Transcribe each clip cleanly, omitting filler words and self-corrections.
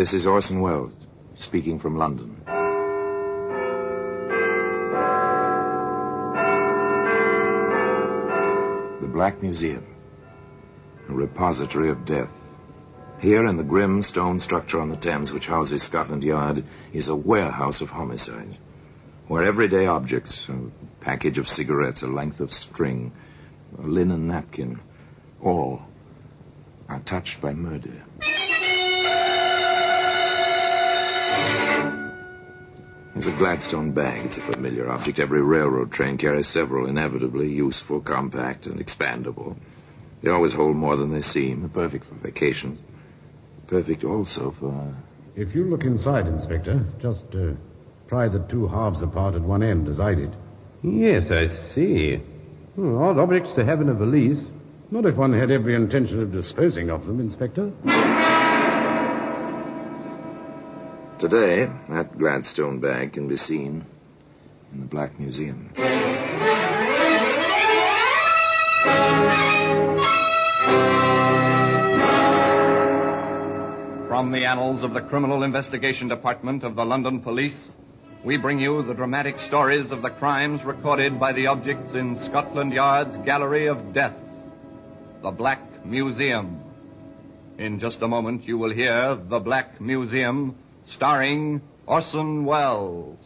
This is Orson Welles, speaking from London. The Black Museum, a repository of death. Here in the grim stone structure on the Thames which houses Scotland Yard is a warehouse of homicide, where everyday objects, a package of cigarettes, a length of string, a linen napkin, all are touched by murder. It's a Gladstone bag. It's a familiar object. Every railroad train carries several, inevitably useful, compact, and expandable. They always hold more than they seem. Perfect for vacations. Perfect also for... If you look inside, Inspector, just pry the two halves apart at one end, as I did. Yes, I see. Odd objects to have in a valise. Not if one had every intention of disposing of them, Inspector. Today, that Gladstone bag can be seen in the Black Museum. From the annals of the Criminal Investigation Department of the London Police, we bring you the dramatic stories of the crimes recorded by the objects in Scotland Yard's Gallery of Death, the Black Museum. In just a moment, you will hear The Black Museum, starring Orson Welles.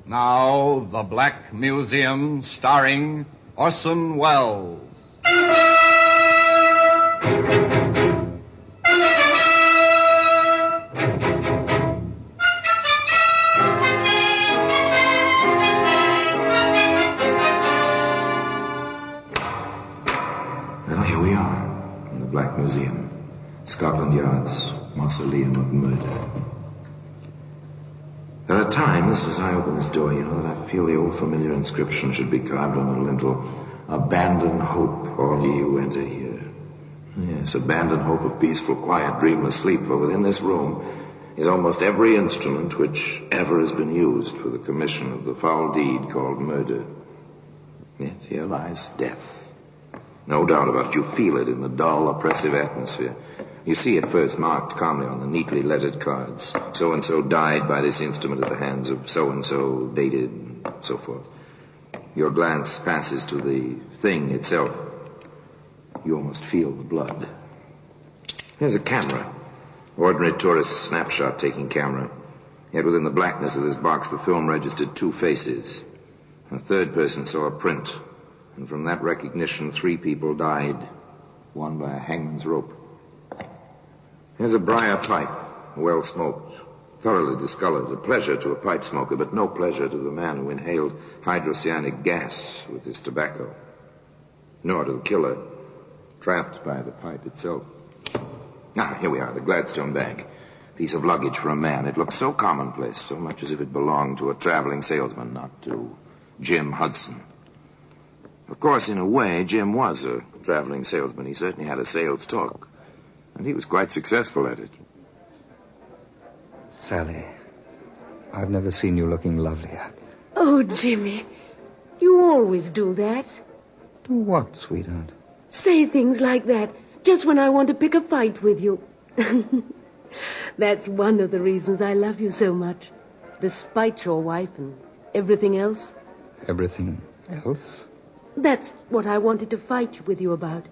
Now, The Black Museum, starring Orson Welles. Well, here we are in the Black Museum, Scotland Yard's mausoleum of murder. There are times, as I open this door, that I feel the old familiar inscription should be carved on the lintel. Abandon hope, all ye who enter here. Yes, abandon hope of peaceful, quiet, dreamless sleep, for within this room is almost every instrument which ever has been used for the commission of the foul deed called murder. Yes, here lies death. No doubt about it. You feel it in the dull, oppressive atmosphere. You see it first marked calmly on the neatly lettered cards. So-and-so died by this instrument at the hands of so-and-so, dated, and so forth. Your glance passes to the thing itself. You almost feel the blood. Here's a camera. Ordinary tourist snapshot-taking camera. Yet within the blackness of this box, the film registered two faces. A third person saw a print. And from that recognition, 3 people died. One by a hangman's rope. Here's a briar pipe, well smoked, thoroughly discolored. A pleasure to a pipe smoker, but no pleasure to the man who inhaled hydrocyanic gas with his tobacco. Nor to the killer, trapped by the pipe itself. Here we are, the Gladstone bag. Piece of luggage for a man. It looks so commonplace, so much as if it belonged to a traveling salesman, not to Jim Hudson. Of course, in a way, Jim was a traveling salesman. He certainly had a sales talk. And he was quite successful at it. Sally, I've never seen you looking lovelier. Oh, Jimmy, you always do that. Do what, sweetheart? Say things like that, just when I want to pick a fight with you. That's one of the reasons I love you so much. Despite your wife and everything else. Everything else? That's what I wanted to fight with you about.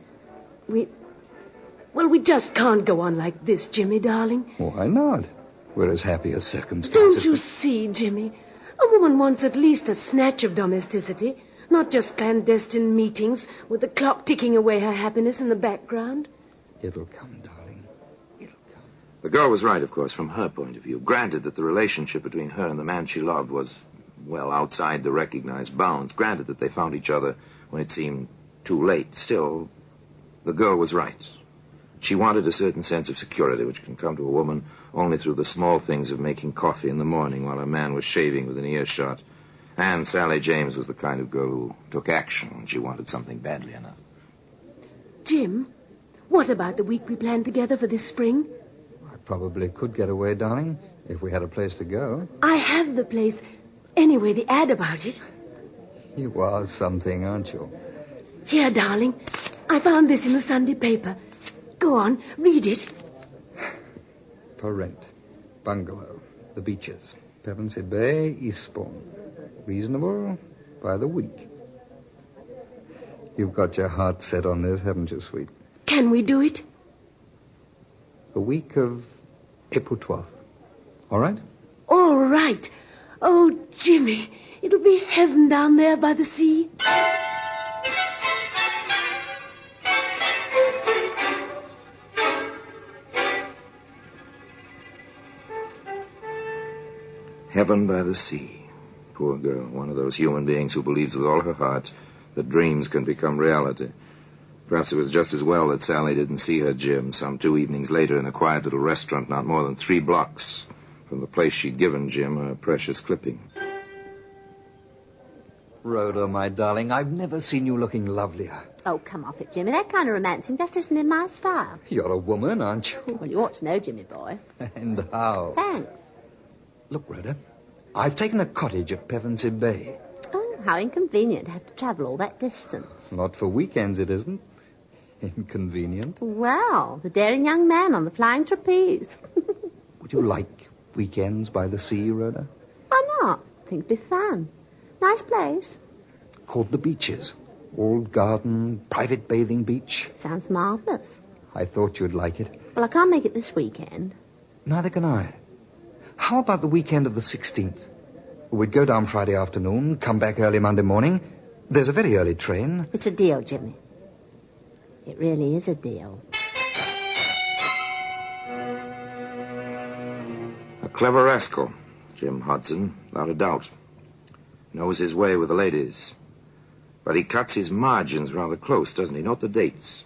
Well, we just can't go on like this, Jimmy, darling. Why not? We're as happy as circumstances. Don't you see, Jimmy? A woman wants at least a snatch of domesticity, not just clandestine meetings with the clock ticking away her happiness in the background. It'll come, darling. It'll come. The girl was right, of course, from her point of view. Granted that the relationship between her and the man she loved was, well, outside the recognized bounds. Granted that they found each other when it seemed too late. Still, the girl was right. She wanted a certain sense of security, which can come to a woman only through the small things of making coffee in the morning while a man was shaving within earshot. And Sally James was the kind of girl who took action when she wanted something badly enough. Jim, what about the week we planned together for this spring? I probably could get away, darling, if we had a place to go. I have the place. Anyway, the ad about it. You are something, aren't you? Here, darling. I found this in the Sunday paper. Go on, read it. For rent. Bungalow. The Beaches. Pevensey Bay, Eastbourne. Reasonable by the week. You've got your heart set on this, haven't you, sweet? Can we do it? The week of April 12th. All right? All right. Oh, Jimmy, it'll be heaven down there by the sea. Heaven by the sea. Poor girl, one of those human beings who believes with all her heart that dreams can become reality. Perhaps it was just as well that Sally didn't see her Jim some 2 evenings later in a quiet little restaurant not more than 3 blocks from the place she'd given Jim her precious clipping. Rhoda, my darling, I've never seen you looking lovelier. Oh, come off it, Jimmy. That kind of romancing just isn't in my style. You're a woman, aren't you? Well, you ought to know, Jimmy boy. And how? Thanks. Look, Rhoda, I've taken a cottage at Pevensey Bay. Oh, how inconvenient to have to travel all that distance. Not for weekends, it isn't. Inconvenient. Well, the daring young man on the flying trapeze. Would you like weekends by the sea, Rhoda? Why not? I think it'd be fun. Nice place. Called the Beaches. Old garden, private bathing beach. Sounds marvellous. I thought you'd like it. Well, I can't make it this weekend. Neither can I. How about the weekend of the 16th? We'd go down Friday afternoon, come back early Monday morning. There's a very early train. It's a deal, Jimmy. It really is a deal. A clever rascal, Jim Hudson, without a doubt. Knows his way with the ladies. But he cuts his margins rather close, doesn't he? Note the dates.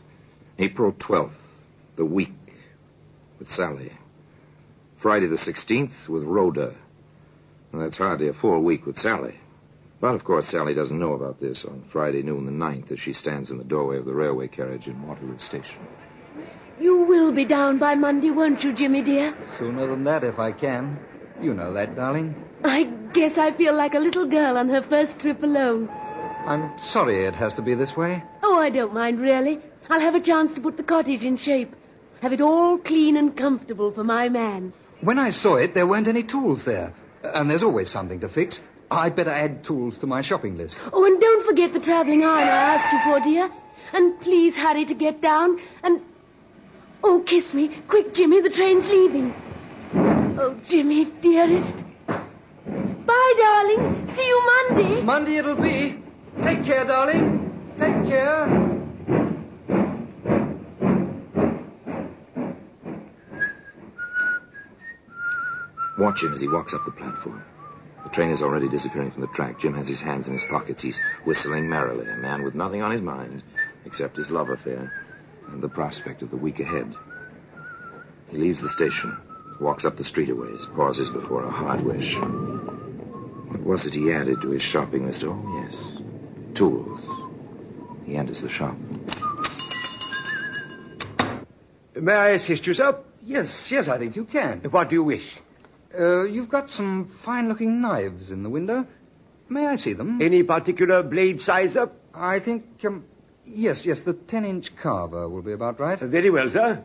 April 12th, the week, with Sally. Friday the 16th with Rhoda. And that's hardly a full week with Sally. But, of course, Sally doesn't know about this on Friday noon the 9th as she stands in the doorway of the railway carriage in Waterloo Station. You will be down by Monday, won't you, Jimmy, dear? Sooner than that, if I can. You know that, darling. I guess I feel like a little girl on her first trip alone. I'm sorry it has to be this way. Oh, I don't mind, really. I'll have a chance to put the cottage in shape. Have it all clean and comfortable for my man. When I saw it, there weren't any tools there. And there's always something to fix. I'd better add tools to my shopping list. Oh, and don't forget the travelling iron I asked you for, dear. And please hurry to get down. And... oh, kiss me. Quick, Jimmy, the train's leaving. Oh, Jimmy, dearest. Bye, darling. See you Monday. Monday it'll be. Take care, darling. Take care. Watch him as he walks up the platform. The train is already disappearing from the track. Jim has his hands in his pockets. He's whistling merrily, a man with nothing on his mind except his love affair and the prospect of the week ahead. He leaves the station, walks up the street a ways, pauses before a hardware shop. What was it he added to his shopping list? Oh, yes, tools. He enters the shop. May I assist you, sir? Yes, I think you can. What do you wish? You've got some fine-looking knives in the window. May I see them? Any particular blade size, sir? I think, yes, the 10-inch carver will be about right. Very well, sir.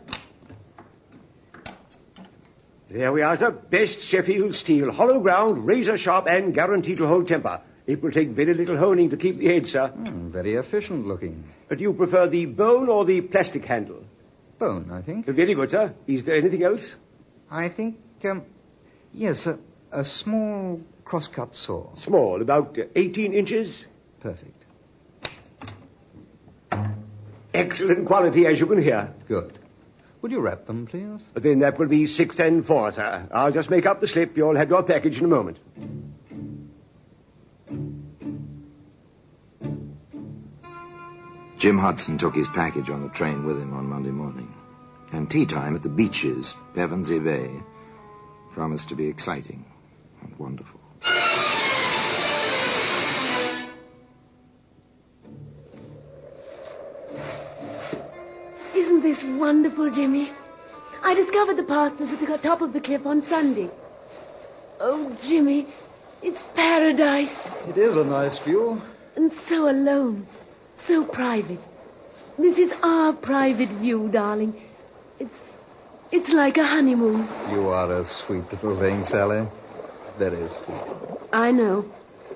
There we are, sir. Best Sheffield steel, hollow ground, razor sharp, and guaranteed to hold temper. It will take very little honing to keep the edge, sir. Very efficient looking. Do you prefer the bone or the plastic handle? bone, I think. Very good, sir. Is there anything else? I think, yes, a small cross-cut saw. Small, about 18 inches. Perfect. Excellent quality, as you can hear. Good. Would you wrap them, please? Then that will be 6 and 4, sir. I'll just make up the slip. You'll have your package in a moment. Jim Hudson took his package on the train with him on Monday morning. And tea time at the beaches, Pevensey Bay, promised to be exciting and wonderful. Isn't this wonderful, Jimmy? I discovered the parsonage at the top of the cliff on Sunday. Oh, Jimmy, it's paradise. It is a nice view. And so alone, so private. This is our private view, darling. It's like a honeymoon. You are a sweet little thing, Sally. Very sweet. I know.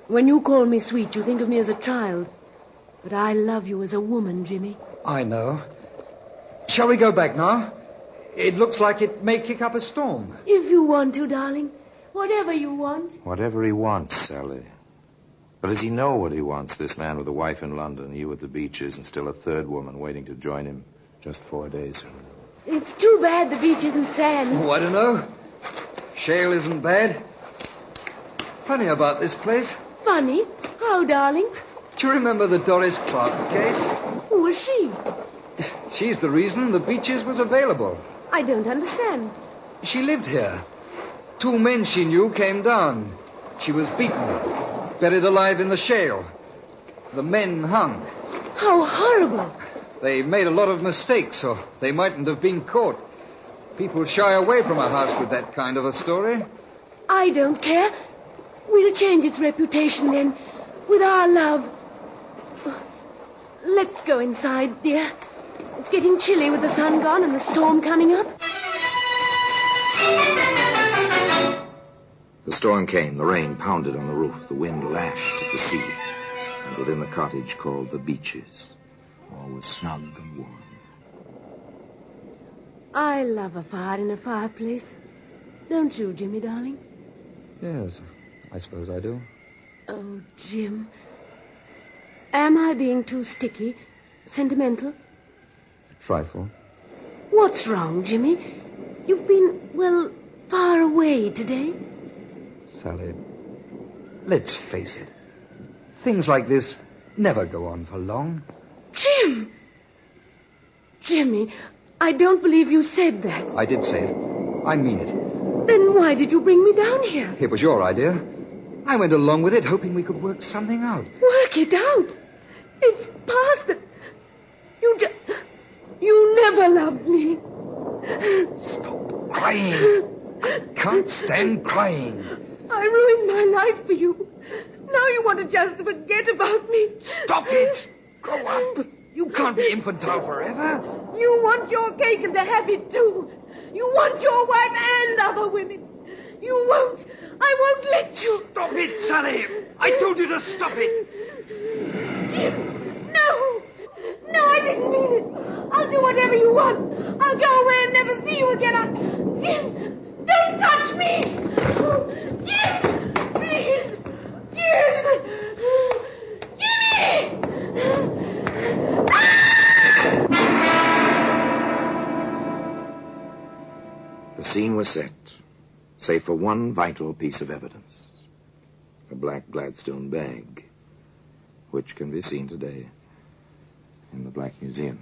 When you call me sweet, you think of me as a child. But I love you as a woman, Jimmy. I know. Shall we go back now? It looks like it may kick up a storm. If you want to, darling. Whatever you want. Whatever he wants, Sally. But does he know what he wants, this man with a wife in London, you at the beaches, and still a third woman waiting to join him just 4 days from now? It's too bad the beach isn't sand. Oh, I don't know. Shale isn't bad. Funny about this place. Funny? How, darling? Do you remember the Doris Clark case? Who was she? She's the reason the beaches was available. I don't understand. She lived here. 2 men she knew came down. She was beaten, buried alive in the shale. The men hung. How horrible. They made a lot of mistakes, so they mightn't have been caught. People shy away from a house with that kind of a story. I don't care. We'll change its reputation then, with our love. Let's go inside, dear. It's getting chilly with the sun gone and the storm coming up. The storm came. The rain pounded on the roof. The wind lashed at the sea. And within the cottage called the beaches, all was snug and warm. I love a fire in a fireplace. Don't you, Jimmy, darling? Yes, I suppose I do. Oh, Jim. Am I being too sticky? Sentimental? A trifle. What's wrong, Jimmy? You've been, well, far away today. Sally, let's face it. Things like this never go on for long. Jim! Jimmy, I don't believe you said that. I did say it. I mean it. Then why did you bring me down here? It was your idea. I went along with it, hoping we could work something out. Work it out? It's past that. You never loved me. Stop crying. I can't stand crying. I ruined my life for you. Now you want to just forget about me. Stop it. Grow up. You can't be infantile forever. You want your cake and to have it too. You want your wife and other women. You won't. I won't let you. Stop it, Sally. I told you to stop it. Jim, no. No, I didn't mean it. I'll do whatever you want. I'll go away and never see you again. Jim, don't touch me. Jim, please. Jim. Jimmy. The scene was set, save for one vital piece of evidence. A black Gladstone bag, which can be seen today in the Black Museum.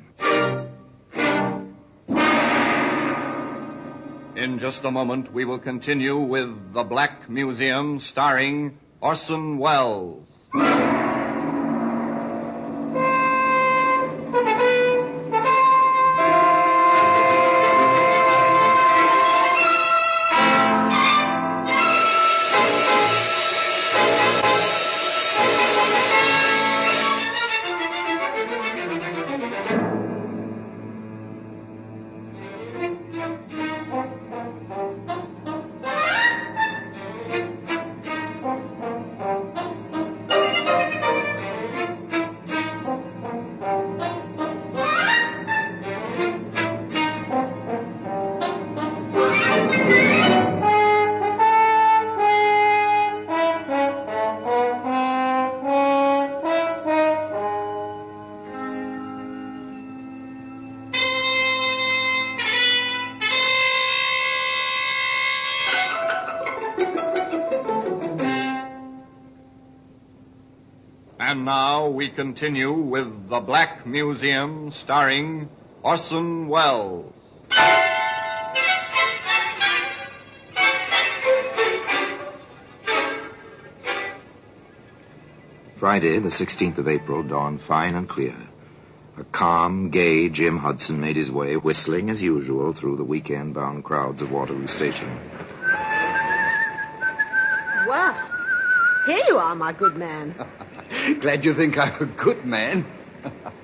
In just a moment, we will continue with The Black Museum, starring Orson Welles. And now we continue with The Black Museum, starring Orson Welles. Friday, the 16th of April, dawned fine and clear. A calm, gay Jim Hudson made his way, whistling as usual, through the weekend-bound crowds of Waterloo Station. Well, here you are, my good man. Glad you think I'm a good man.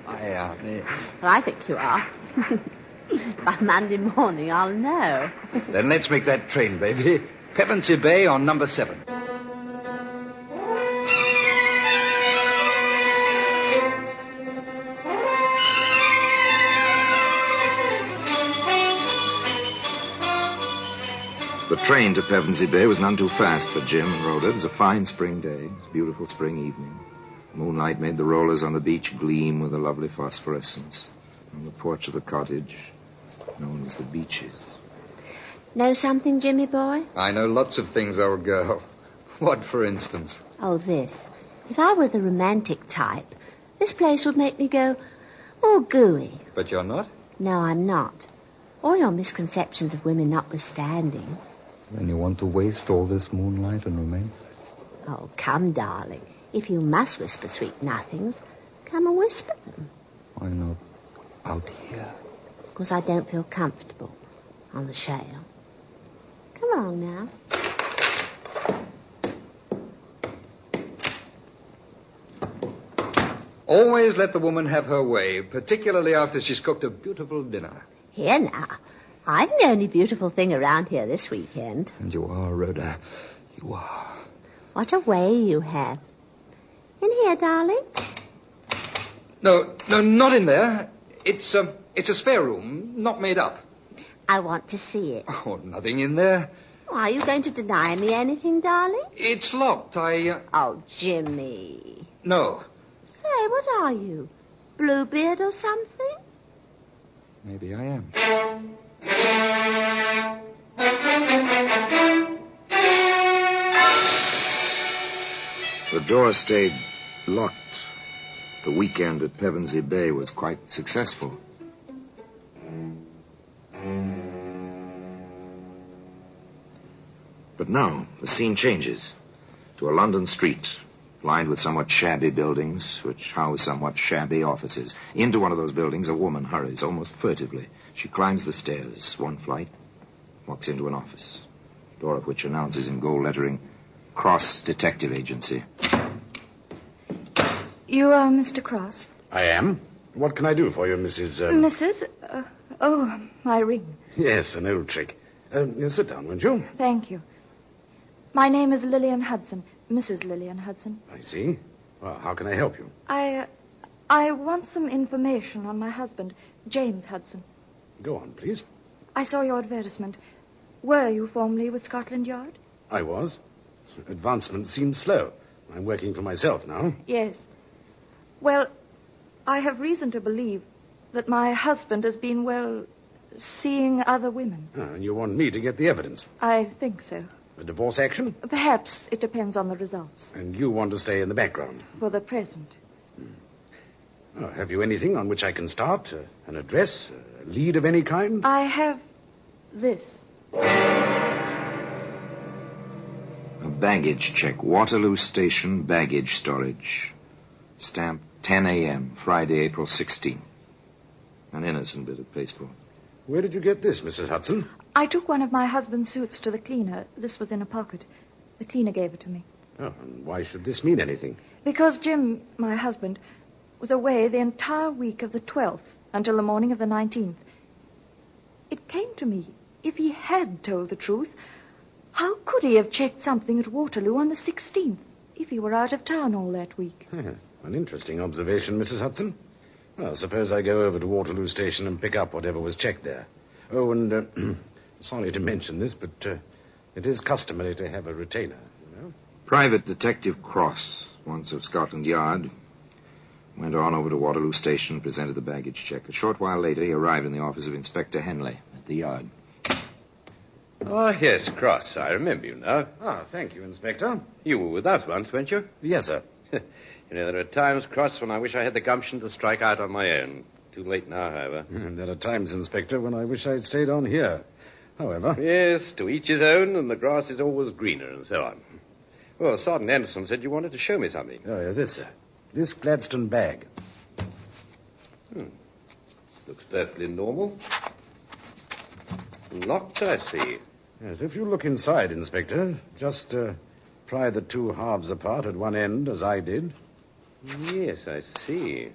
I am. Well, I think you are. By Monday morning, I'll know. Then let's make that train, baby. Pevensey Bay on number 7. The train to Pevensey Bay was none too fast for Jim and Rhoda. It was a fine spring day. It was a beautiful spring evening. Moonlight made the rollers on the beach gleam with a lovely phosphorescence. On the porch of the cottage, known as the Beeches. Know something, Jimmy boy? I know lots of things, old girl. What, for instance? Oh, this. If I were the romantic type, this place would make me go, oh, gooey. But you're not? No, I'm not. All your misconceptions of women notwithstanding. Then you want to waste all this moonlight and romance? Oh, come, darling. If you must whisper sweet nothings, come and whisper them. Why not out here? Because I don't feel comfortable on the shale. Come along now. Always let the woman have her way, particularly after she's cooked a beautiful dinner. Here now. I'm the only beautiful thing around here this weekend. And you are, Rhoda. You are. What a way you have. In here, darling? No, not in there. It's a spare room, not made up. I want to see it. Oh, nothing in there. Are you going to deny me anything, darling? It's locked. Oh, Jimmy. No. Say, what are you? Bluebeard or something? Maybe I am. The door stayed locked. The weekend at Pevensey Bay was quite successful. But now, the scene changes to a London street lined with somewhat shabby buildings, which house somewhat shabby offices. Into one of those buildings, a woman hurries, almost furtively. She climbs the stairs, one flight, walks into an office, door of which announces in gold lettering, Cross Detective Agency. You are Mr. Cross? I am. What can I do for you, Mrs. Mrs.? My ring. Yes, an old trick. Sit down, won't you? Thank you. My name is Lillian Hudson, Mrs. Lillian Hudson. I see. Well, how can I help you? I want some information on my husband, James Hudson. Go on, please. I saw your advertisement. Were you formerly with Scotland Yard? I was. Advancement seems slow. I'm working for myself now. Yes. Well, I have reason to believe that my husband has been, seeing other women. And you want me to get the evidence? I think so. A divorce action? Perhaps it depends on the results. And you want to stay in the background? For the present. Oh, have you anything on which I can start? An address? A lead of any kind? I have this. A baggage check. Waterloo Station baggage storage. Stamp 10 a.m., Friday, April 16th. An innocent bit of pasteboard. Where did you get this, Mrs. Hudson? I took one of my husband's suits to the cleaner. This was in a pocket. The cleaner gave it to me. Oh, and why should this mean anything? Because Jim, my husband, was away the entire week of the 12th until the morning of the 19th. It came to me, if he had told the truth, how could he have checked something at Waterloo on the 16th if he were out of town all that week? Yes, an interesting observation, Mrs. Hudson. Well, suppose I go over to Waterloo Station and pick up whatever was checked there. Oh, and sorry to mention this, but it is customary to have a retainer, you know. Private Detective Cross, once of Scotland Yard, went on over to Waterloo Station and presented the baggage check. A short while later, he arrived in the office of Inspector Henley at the Yard. Oh, yes, Cross. I remember you now. Ah, thank you, Inspector. You were with us once, weren't you? Yes, sir. You know, there are times, Cross, when I wish I had the gumption to strike out on my own. Too late now, however. There are times, Inspector, when I wish I'd stayed on here. However... Yes, to each his own, and the grass is always greener, and so on. Well, Sergeant Anderson said you wanted to show me something. Oh, yeah, this, sir. This Gladstone bag. Looks perfectly normal. Locked, I see. Yes, if you look inside, Inspector, just pry the two halves apart at one end, as I did. Yes, I see.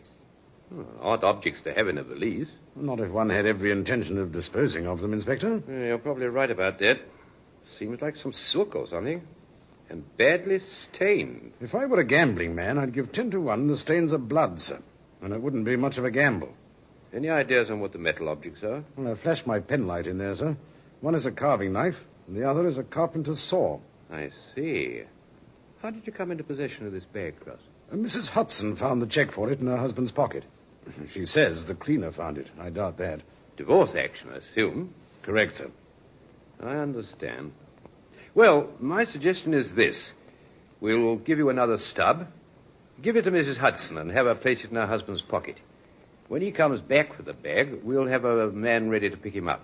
Odd objects to have in a valise. Not if one had every intention of disposing of them, Inspector. You're probably right about that. Seems like some silk or something. And badly stained. If I were a gambling man, I'd give 10 to 1 the stains are blood, sir. And it wouldn't be much of a gamble. Any ideas on what the metal objects are? Well, I flashed my penlight in there, sir. One is a carving knife, and the other is a carpenter's saw. I see. How did you come into possession of this bag, Cross? Mrs. Hudson found the check for it in her husband's pocket. She says the cleaner found it. I doubt that. Divorce action, I assume. Correct, sir. I understand. Well, my suggestion is this. We'll give you another stub. Give it to Mrs. Hudson and have her place it in her husband's pocket. When he comes back with the bag, we'll have a man ready to pick him up.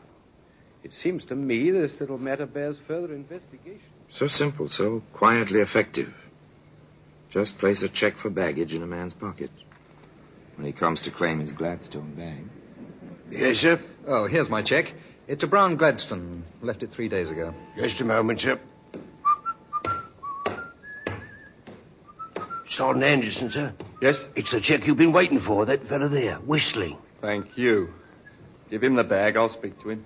It seems to me this little matter bears further investigation. So simple, so quietly effective. Just place a check for baggage in a man's pocket. When he comes to claim his Gladstone bag. Yes, sir? Oh, here's my check. It's a brown Gladstone. Left it 3 days ago. Just a moment, sir. Sergeant Anderson, sir. Yes? It's the check you've been waiting for, that fella there, whistling. Thank you. Give him the bag. I'll speak to him.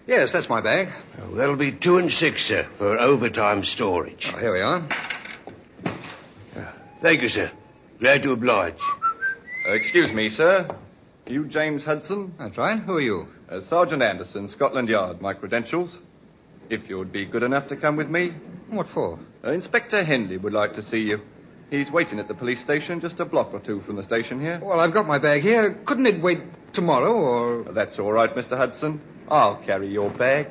Yes, that's my bag. Oh, that'll be 2 and 6, sir, for overtime storage. Oh, here we are. Thank you, sir. Glad to oblige. Excuse me, sir. You James Hudson? That's right. Who are you? Sergeant Anderson, Scotland Yard. My credentials. If you would be good enough to come with me. What for? Inspector Henley would like to see you. He's waiting at the police station just a block or two from the station here. Well, I've got my bag here. Couldn't it wait tomorrow, or... That's all right, Mr. Hudson. I'll carry your bag.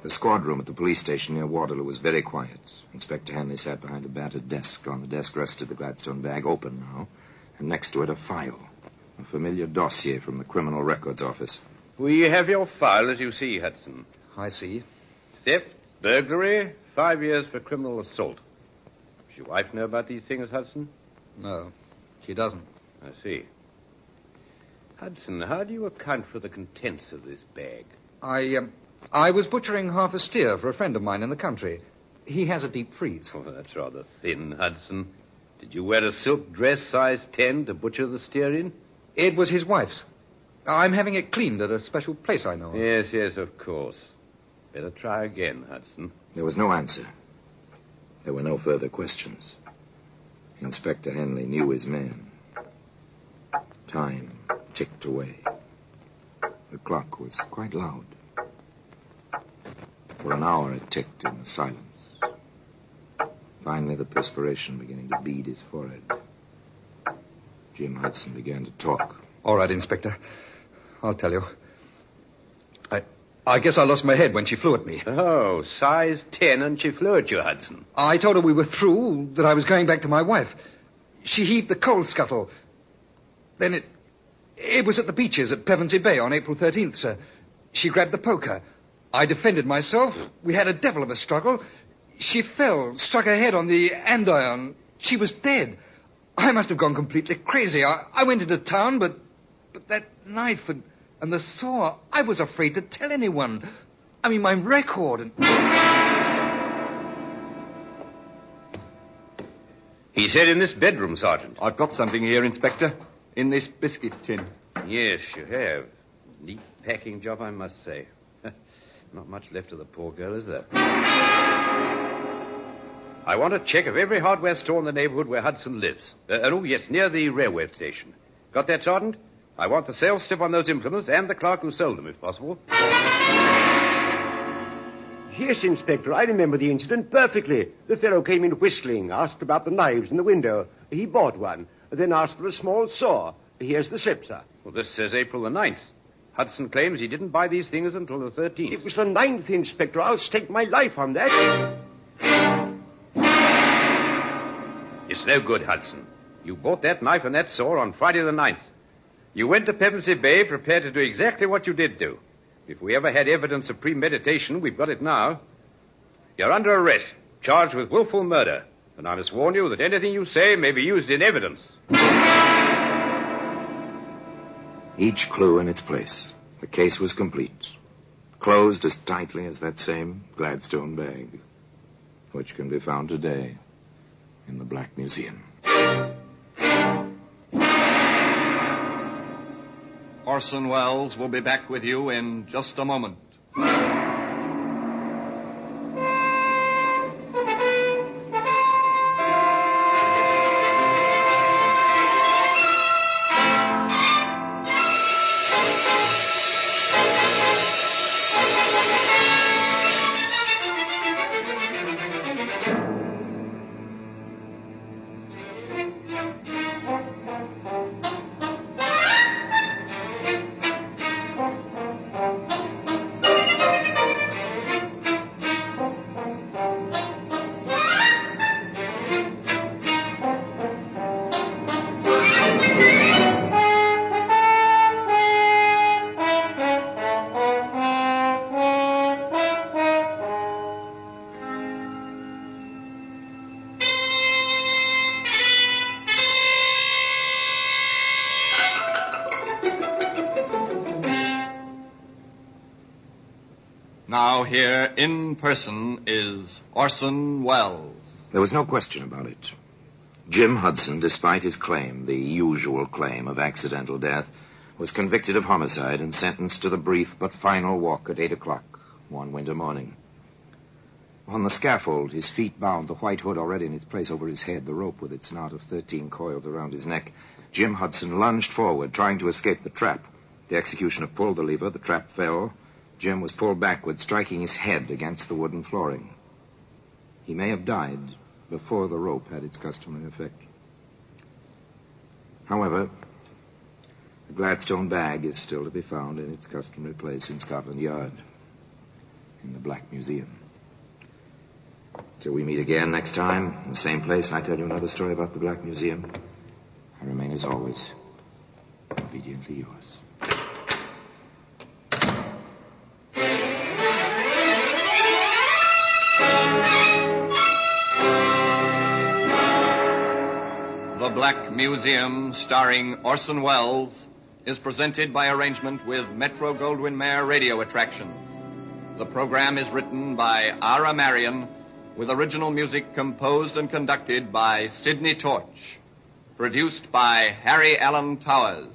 The squad room at the police station near Waterloo was very quiet. Inspector Henley sat behind a battered desk. On the desk rested the Gladstone bag, open now, and next to it a file. A familiar dossier from the Criminal Records Office. We have your file, as you see, Hudson. I see. Theft, burglary, 5 years for criminal assault. Does your wife know about these things, Hudson? No, she doesn't. I see. Hudson, how do you account for the contents of this bag? I was butchering half a steer for a friend of mine in the country. He has a deep freeze. Oh, that's rather thin, Hudson. Did you wear a silk dress size 10 to butcher the steer in? It was his wife's. I'm having it cleaned at a special place I know of. Yes, of course. Better try again, Hudson. There was no answer. There were no further questions. Inspector Henley knew his man. Time ticked away. The clock was quite loud. For an hour it ticked in the silence. Finally, the perspiration beginning to bead his forehead. Jim Hudson began to talk. All right, Inspector. I'll tell you. I guess I lost my head when she flew at me. Oh, size 10 and she flew at you, Hudson. I told her we were through, that I was going back to my wife. She heaved the coal scuttle. Then it was at the beaches at Pevensey Bay on April 13th, sir. She grabbed the poker. I defended myself. We had a devil of a struggle. She fell, struck her head on the andiron. She was dead. I must have gone completely crazy. I went into town, but that knife and the saw, I was afraid to tell anyone. I mean, my record and... He said in this bedroom, Sergeant. I've got something here, Inspector. In this biscuit tin. Yes, you have. Neat packing job, I must say. Not much left of the poor girl, is there? I want a check of every hardware store in the neighborhood where Hudson lives. Yes, near the railway station. Got that, Sergeant? I want the sales slip on those implements and the clerk who sold them, if possible. Yes, Inspector, I remember the incident perfectly. The fellow came in whistling, asked about the knives in the window. He bought one, then asked for a small saw. Here's the slip, sir. Well, this says April the 9th. Hudson claims he didn't buy these things until the 13th. It was the 9th, Inspector. I'll stake my life on that. It's no good, Hudson. You bought that knife and that saw on Friday the 9th. You went to Pevensey Bay prepared to do exactly what you did do. If we ever had evidence of premeditation, we've got it now. You're under arrest, charged with willful murder. And I must warn you that anything you say may be used in evidence. Each clue in its place. The case was complete. Closed as tightly as that same Gladstone bag, which can be found today in the Black Museum. Orson Welles will be back with you in just a moment. Now here in person is Orson Welles. There was no question about it. Jim Hudson, despite his claim, the usual claim of accidental death, was convicted of homicide and sentenced to the brief but final walk at 8 o'clock one winter morning. On the scaffold, his feet bound, the white hood already in its place over his head, the rope with its knot of 13 coils around his neck, Jim Hudson lunged forward, trying to escape the trap. The executioner pulled the lever, the trap fell. Jim was pulled backward, striking his head against the wooden flooring. He may have died before the rope had its customary effect. However, the Gladstone bag is still to be found in its customary place in Scotland Yard, in the Black Museum. Till we meet again next time, in the same place, and I tell you another story about the Black Museum, I remain, as always, obediently yours. The Black Museum, starring Orson Welles, is presented by arrangement with Metro-Goldwyn-Mayer Radio Attractions. The program is written by Ara Marion, with original music composed and conducted by Sidney Torch. Produced by Harry Allen Towers.